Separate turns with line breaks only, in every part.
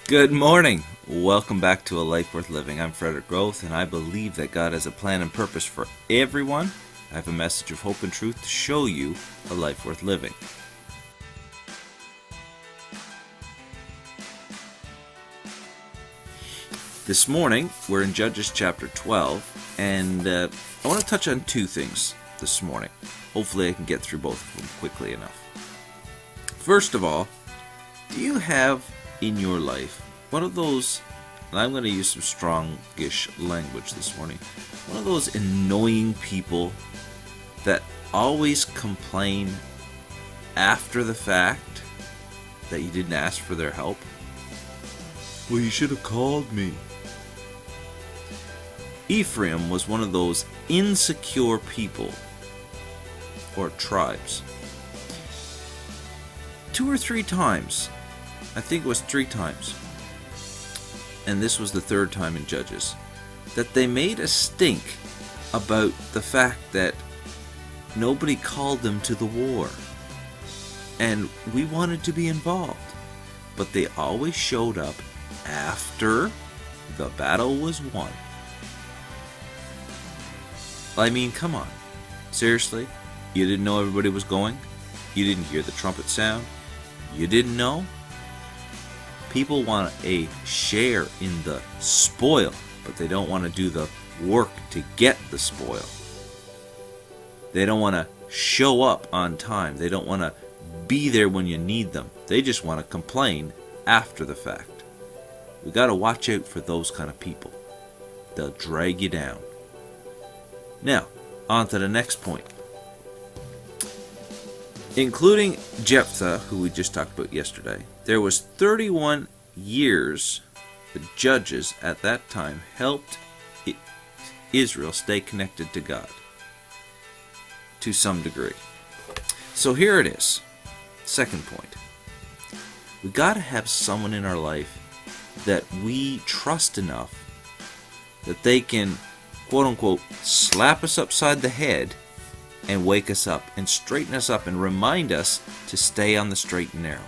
Good morning. Welcome back to A Life Worth Living. I'm Frederick Growth, and I believe that God has a plan and purpose for everyone. I have a message of hope and truth to show you a life worth living. This morning, we're in Judges chapter 12, and I want to touch on two things this morning. Hopefully I can get through both of them quickly enough. First of all, do you have in your life one of those, and I'm going to use some strongish language this morning, one of those annoying people that always complain after the fact that you didn't ask for their help? Well, you should have called me. Ephriam was one of those insecure people or tribes. 2 or 3 times, I think it was 3 times, and this was the 3rd time in Judges, that they made a stink about the fact that nobody called them to the war. And we wanted to be involved, but they always showed up after the battle was won. I mean, come on. Seriously? You didn't know everybody was going? You didn't hear the trumpet sound? You didn't know? People want a share in the spoil, but they don't want to do the work to get the spoil. They don't want to show up on time. They don't want to be there when you need them. They just want to complain after the fact. We got to watch out for those kind of people. They'll drag you down. Now, on to the next point. Including Jephthah, who we just talked about yesterday, there was 31 years the judges at that time helped Israel stay connected to God to some degree. So here it is. Second point. We got to have someone in our life that we trust enough that they can, quote unquote, slap us upside the head and wake us up and straighten us up and remind us to stay on the straight and narrow.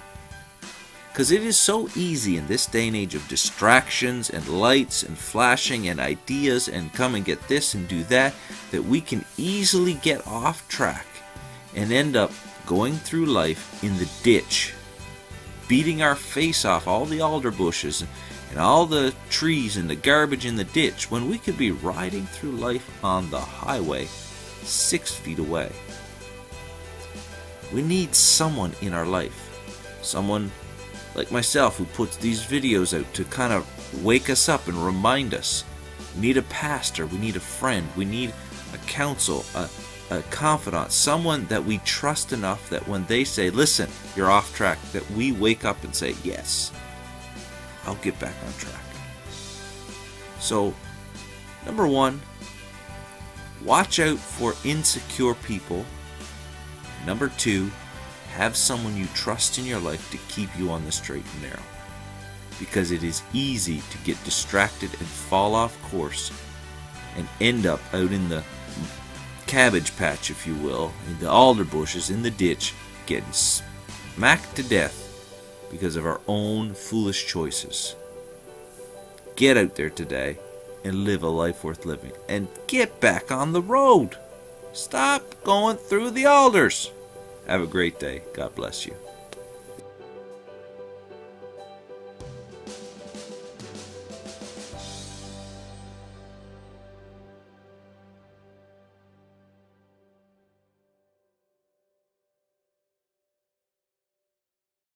Because it is so easy in this day and age of distractions and lights and flashing and ideas and come and get this and do that, that we can easily get off track and end up going through life in the ditch, beating our face off all the alder bushes and all the trees and the garbage in the ditch when we could be riding through life on the highway 6 feet away. We need someone in our life, someone like myself who puts these videos out to kind of wake us up and remind us. We need a pastor, we need a friend, we need a counsel, a confidant, someone that we trust enough that when they say, listen, you're off track, that we wake up and say, yes, I'll get back on track. So, number 1, watch out for insecure people. Number 2, have someone you trust in your life to keep you on the straight and narrow. Because it is easy to get distracted and fall off course and end up out in the cabbage patch, if you will, in the alder bushes, in the ditch, getting smacked to death because of our own foolish choices. Get out there today and live a life worth living. And get back on the road. Stop going through the alders. Have a great day. God bless you.